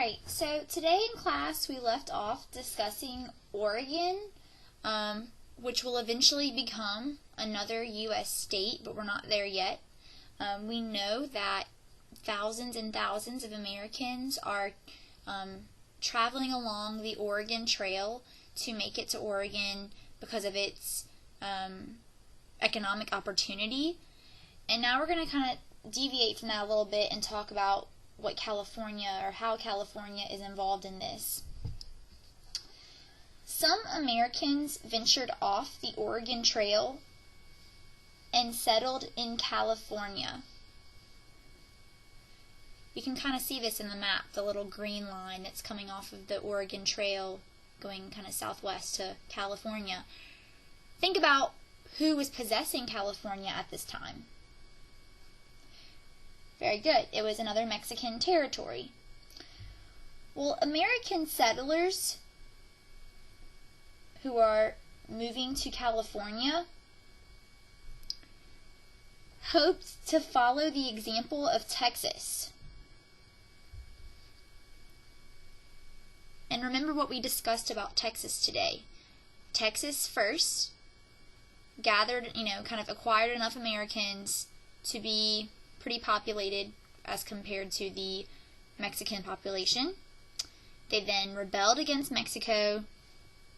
Alright, so today in class we left off discussing Oregon, which will eventually become another U.S. state, but we're not there yet. We know that thousands and thousands of Americans are traveling along the Oregon Trail to make it to Oregon because of its economic opportunity. And now we're going to kind of deviate from that a little bit and talk about what California, or how California is involved in this. Some Americans ventured off the Oregon Trail and settled in California. You can kind of see this in the map, the little green line that's coming off of the Oregon Trail going kind of southwest to California. Think about who was possessing California at this time. Very good. It was another Mexican territory. Well, American settlers who are moving to California hoped to follow the example of Texas. And remember what we discussed about Texas today. Texas first gathered, kind of acquired enough Americans to be pretty populated as compared to the Mexican population. They then rebelled against Mexico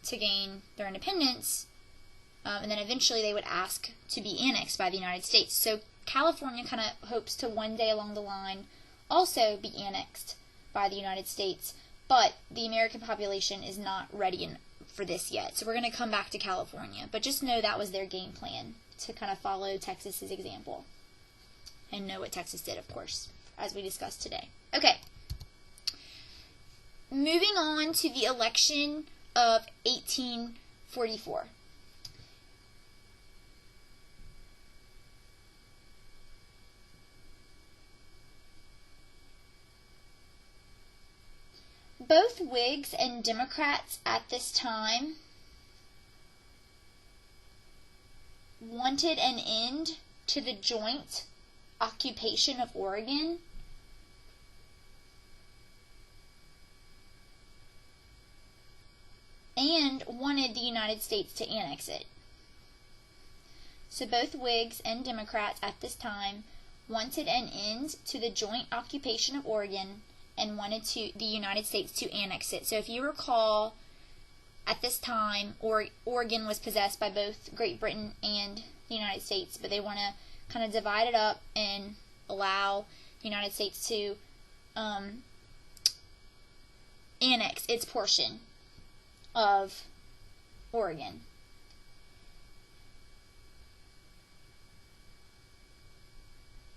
to gain their independence, and then eventually they would ask to be annexed by the United States. So California kind of hopes to one day along the line also be annexed by the United States, but the American population is not ready for this yet. So we're going to come back to California, but just know that was their game plan, to kind of follow Texas's example. And know what Texas did, of course, as we discussed today. Okay. Moving on to the election of 1844. Both Whigs and Democrats at this time wanted an end to the joint occupation of Oregon, and wanted the United States to annex it. So both Whigs and Democrats at this time wanted an end to the joint occupation of Oregon and wanted the United States to annex it. So if you recall, at this time, Oregon was possessed by both Great Britain and the United States, but they want to kind of divide it up and allow the United States to annex its portion of Oregon.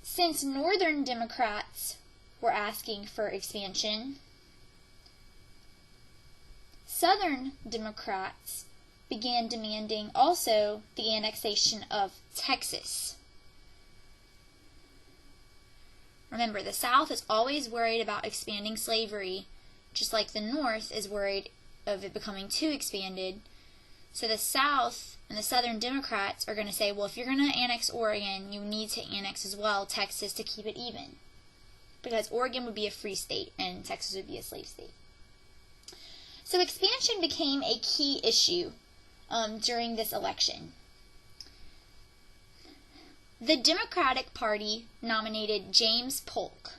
Since Northern Democrats were asking for expansion, Southern Democrats began demanding also the annexation of Texas. Remember, the South is always worried about expanding slavery, just like the North is worried of it becoming too expanded. So the South and the Southern Democrats are going to say, well, if you're going to annex Oregon, you need to annex as well Texas to keep it even. Because Oregon would be a free state and Texas would be a slave state. So expansion became a key issue during this election. The Democratic Party nominated James Polk.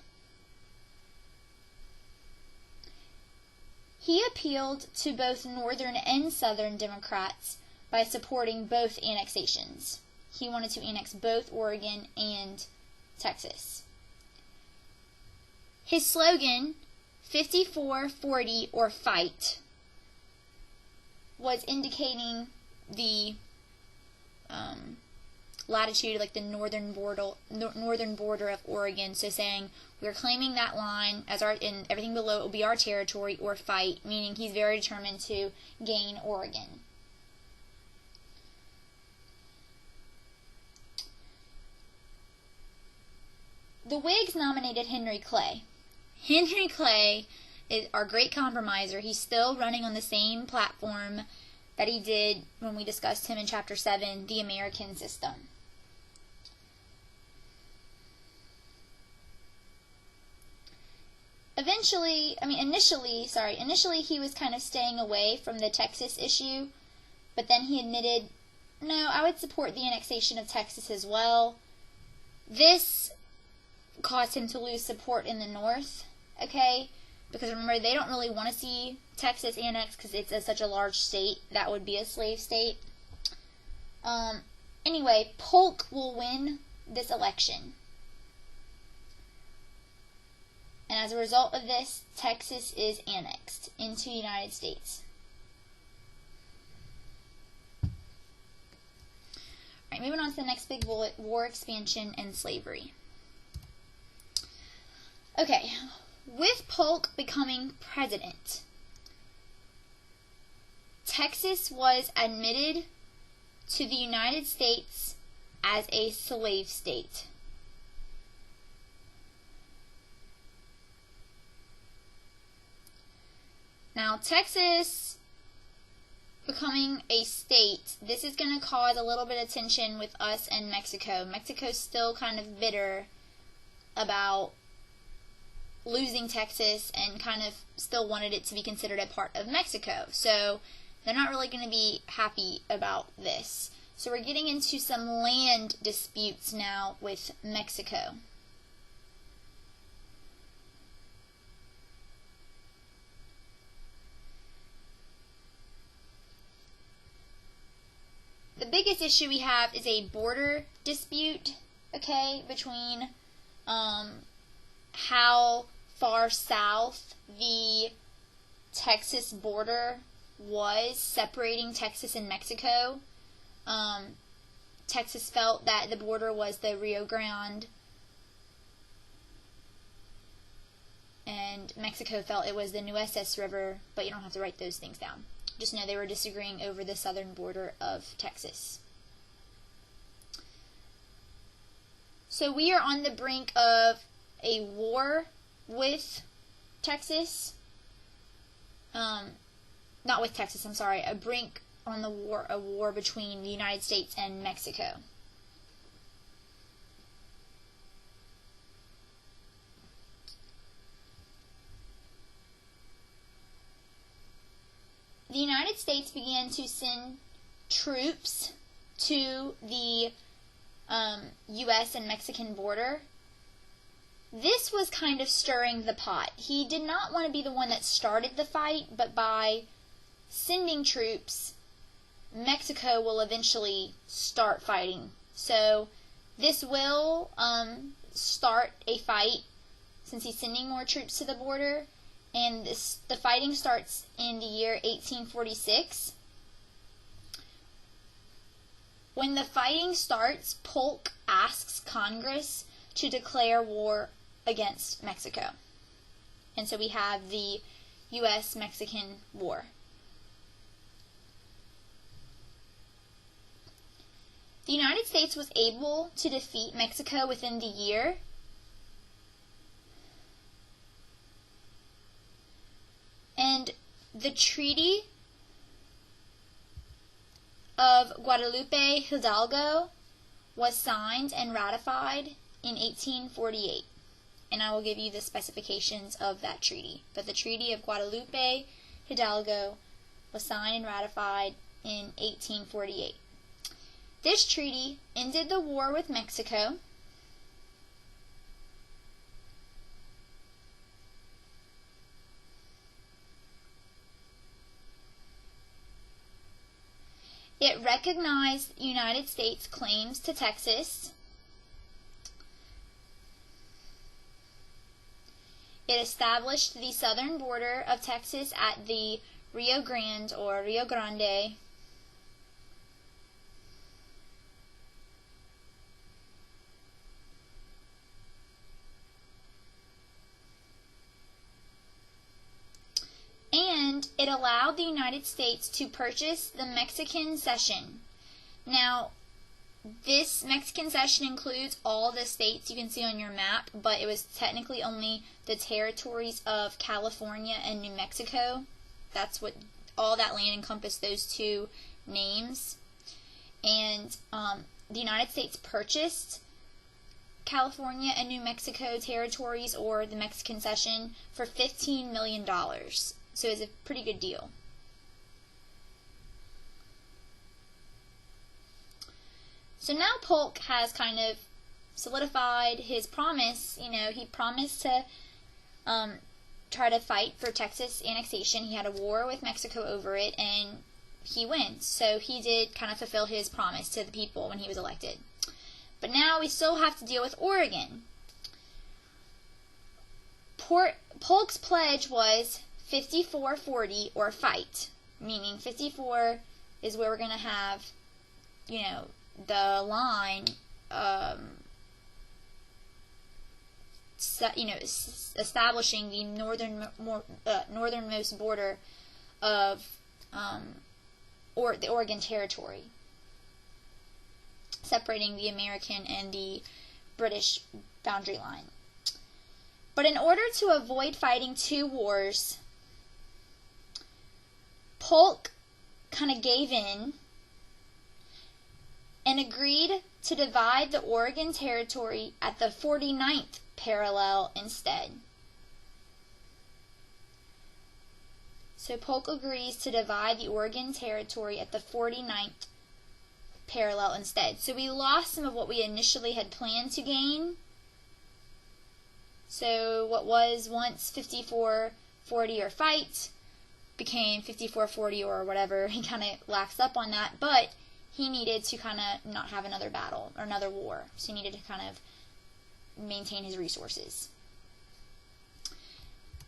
He appealed to both Northern and Southern Democrats by supporting both annexations. He wanted to annex both Oregon and Texas. His slogan, 54-40 or fight, was indicating the latitude, like the northern border of Oregon. So saying, we're claiming that line as our, and everything below it will be our territory, or fight, meaning he's very determined to gain Oregon. The Whigs nominated Henry Clay. Henry Clay is our great compromiser. He's still running on the same platform that he did when we discussed him in Chapter 7, the American System. Eventually, initially he was kind of staying away from the Texas issue, but then he admitted, no, I would support the annexation of Texas as well. This caused him to lose support in the North, okay? Because remember, they don't really want to see Texas annexed because it's such a large state. That would be a slave state. Anyway, Polk will win this election. And as a result of this, Texas is annexed into the United States. Alright, moving on to the next big bullet, war, expansion, and slavery. Okay, with Polk becoming president, Texas was admitted to the United States as a slave state. Now, Texas becoming a state, this is going to cause a little bit of tension with us and Mexico. Mexico's still kind of bitter about losing Texas and kind of still wanted it to be considered a part of Mexico. So they're not really going to be happy about this. So we're getting into some land disputes now with Mexico. The biggest issue we have is a border dispute, okay, between how far south the Texas border was separating Texas and Mexico. Texas felt that the border was the Rio Grande, and Mexico felt it was the Nueces River, but you don't have to write those things down. Just know they were disagreeing over the southern border of Texas. So we are on the brink of a war with Texas. Not with Texas, I'm sorry. A brink on a war between the United States and Mexico. The United States began to send troops to the U.S. and Mexican border. This was kind of stirring the pot. He did not want to be the one that started the fight, but by sending troops, Mexico will eventually start fighting. So this will start a fight since he's sending more troops to the border. And the fighting starts in the year 1846. When the fighting starts, Polk asks Congress to declare war against Mexico. And so we have the U.S.-Mexican War. The United States was able to defeat Mexico within the year. And the Treaty of Guadalupe Hidalgo was signed and ratified in 1848. And I will give you the specifications of that treaty. But the Treaty of Guadalupe Hidalgo was signed and ratified in 1848. This treaty ended the war with Mexico. It recognized the United States' claims to Texas. It established the southern border of Texas at the Rio Grande or Rio Grande. And it allowed the United States to purchase the Mexican cession. Now, this Mexican cession includes all the states you can see on your map, but it was technically only the territories of California and New Mexico. That's what all that land encompassed, those two names. And the United States purchased California and New Mexico territories, or the Mexican cession, for $15 million. So it's a pretty good deal. So now Polk has kind of solidified his promise. He promised to try to fight for Texas annexation. He had a war with Mexico over it, and he wins. So he did kind of fulfill his promise to the people when he was elected. But now we still have to deal with Oregon. Polk's pledge was 54-40 or fight, meaning 54 is where we're going to have, the line, establishing the northernmost border of the Oregon Territory, separating the American and the British boundary line. But in order to avoid fighting two wars, Polk kind of gave in and agreed to divide the Oregon Territory at the 49th parallel instead. So Polk agrees to divide the Oregon Territory at the 49th parallel instead. So we lost some of what we initially had planned to gain. So what was once 54-40 or fight became 54-40 or whatever. He kind of laxed up on that, but he needed to kind of not have another battle or another war. So he needed to kind of maintain his resources.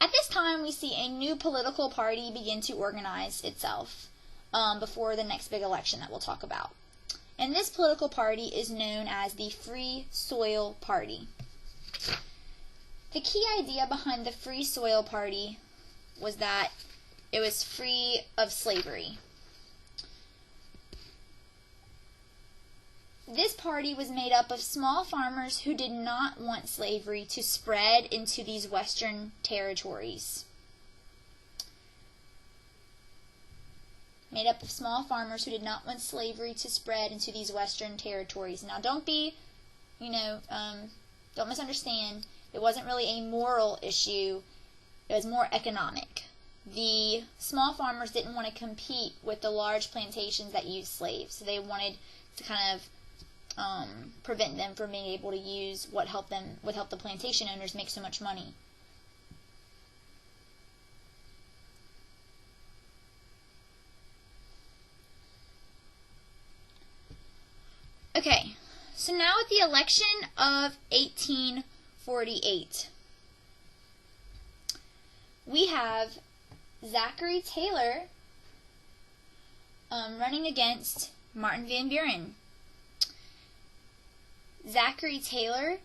At this time, we see a new political party begin to organize itself before the next big election that we'll talk about. And this political party is known as the Free Soil Party. The key idea behind the Free Soil Party was that it was free of slavery. This party was made up of small farmers who did not want slavery to spread into these western territories. Made up of small farmers who did not want slavery to spread into these western territories. Now, don't misunderstand. It wasn't really a moral issue. It was more economic. The small farmers didn't want to compete with the large plantations that used slaves, so they wanted to kind of prevent them from being able to use what helped the plantation owners make so much money. Okay, so now at the election of 1848, we have Zachary Taylor running against Martin Van Buren. Zachary Taylor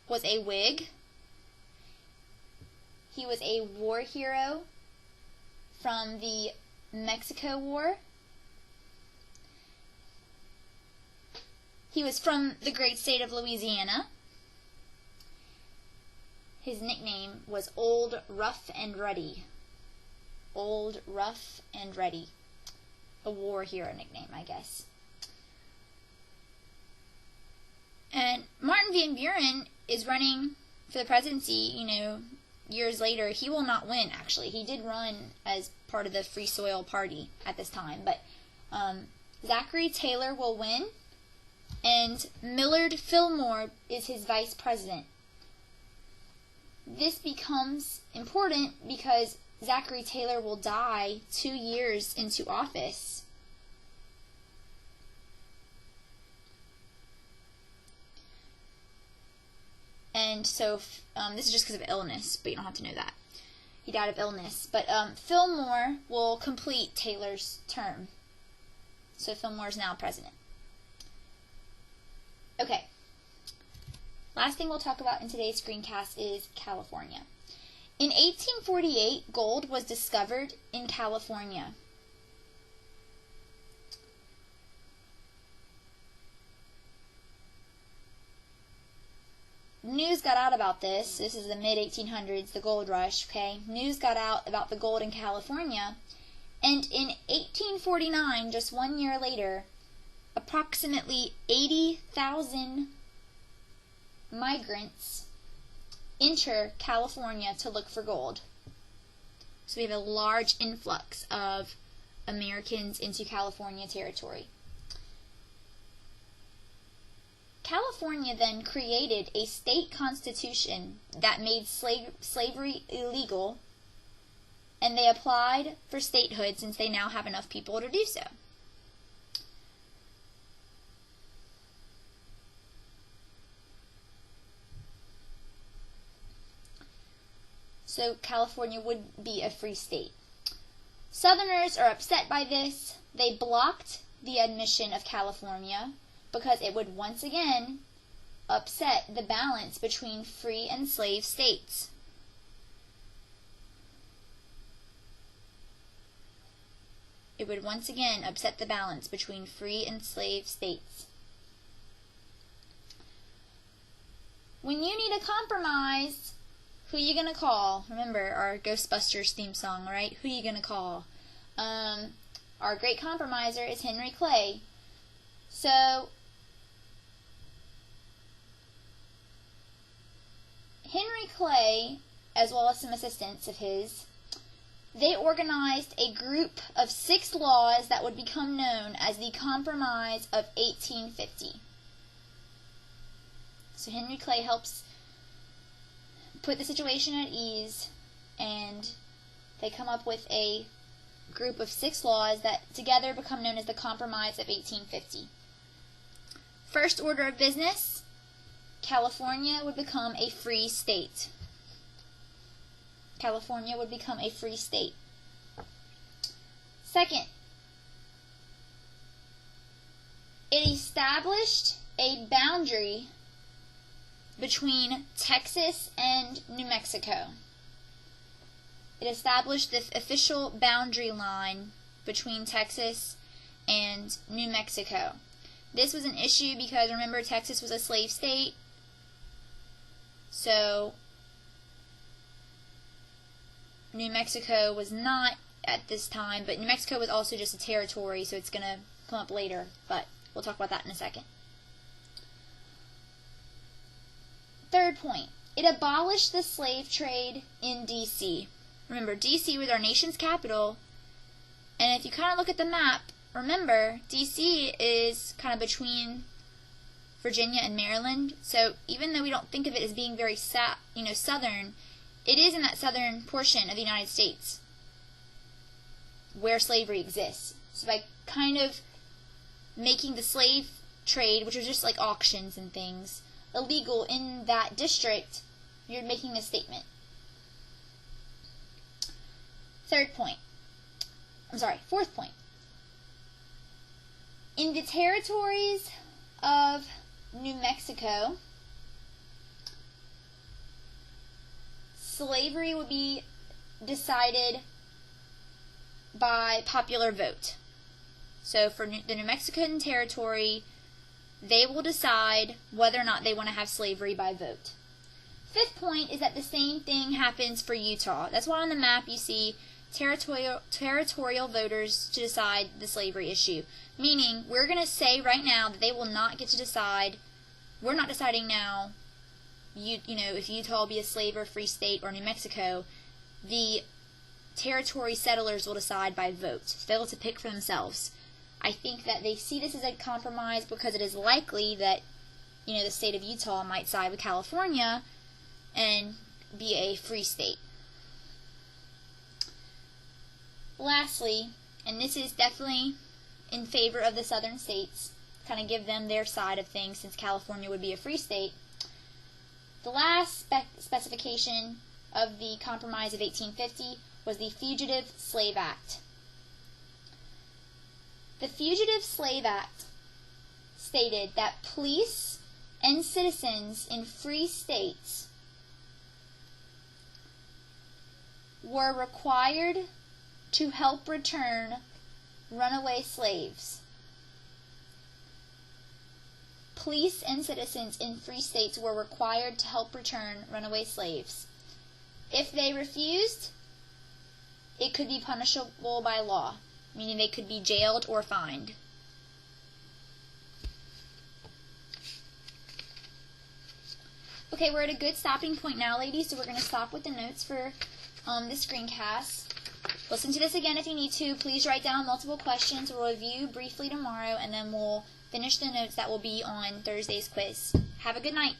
was a Whig. He was a war hero from the Mexico War. He was from the great state of Louisiana. His nickname was Old Rough and Ready. Old Rough and Ready. A war hero nickname, I guess. And Martin Van Buren is running for the presidency, years later. He will not win, actually. He did run as part of the Free Soil Party at this time. But Zachary Taylor will win, and Millard Fillmore is his vice president. This becomes important because Zachary Taylor will die 2 years into office. And so, this is just because of illness, but you don't have to know that. He died of illness. But Fillmore will complete Taylor's term. So Fillmore is now president. Okay. Last thing we'll talk about in today's screencast is California. In 1848, gold was discovered in California. News got out about this. This is the mid-1800s, the gold rush, okay? News got out about the gold in California. And in 1849, just 1 year later, approximately 80,000 migrants enter California to look for gold. So we have a large influx of Americans into California territory. California then created a state constitution that made slavery illegal, and they applied for statehood since they now have enough people to do so. So California would be a free state. Southerners are upset by this. They blocked the admission of California because it would once again upset the balance between free and slave states. It would once again upset the balance between free and slave states. When you need a compromise, who are you going to call? Remember our Ghostbusters theme song, right? Who are you going to call? Our great compromiser is Henry Clay. So, Henry Clay, as well as some assistants of his, they organized a group of 6 laws that would become known as the Compromise of 1850. So Henry Clay helps put the situation at ease, and they come up with a group of 6 laws that together become known as the Compromise of 1850. First order of business, California would become a free state. California would become a free state. Second, it established a boundary between Texas and New Mexico. It established the official boundary line between Texas and New Mexico. This was an issue because, remember, Texas was a slave state. So, New Mexico was not at this time, but New Mexico was also just a territory, so it's going to come up later, but we'll talk about that in a second. Third point, it abolished the slave trade in D.C. Remember, D.C. was our nation's capital, and if you kind of look at the map, remember, D.C. is kind of between Virginia and Maryland, so even though we don't think of it as being very southern, it is in that southern portion of the United States where slavery exists. So by kind of making the slave trade, which was just like auctions and things, illegal in that district, you're making this statement. Fourth point. In the territories of New Mexico, slavery would be decided by popular vote. So for the New Mexican territory, they will decide whether or not they want to have slavery by vote. Fifth point is that the same thing happens for Utah. That's why on the map you see territorial voters to decide the slavery issue. Meaning, we're going to say right now that they will not get to decide. We're not deciding now, if Utah will be a slave or free state or New Mexico. The territory settlers will decide by vote. So they'll get to pick for themselves. I think that they see this as a compromise because it is likely that, the state of Utah might side with California and be a free state. Lastly, and this is definitely in favor of the southern states, kind of give them their side of things since California would be a free state, the last specification of the Compromise of 1850 was the Fugitive Slave Act. The Fugitive Slave Act stated that police and citizens in free states were required to help return runaway slaves. Police and citizens in free states were required to help return runaway slaves. If they refused, it could be punishable by law, meaning they could be jailed or fined. Okay, we're at a good stopping point now, ladies, so we're going to stop with the notes for the screencast. Listen to this again if you need to. Please write down multiple questions. We'll review briefly tomorrow, and then we'll finish the notes that will be on Thursday's quiz. Have a good night.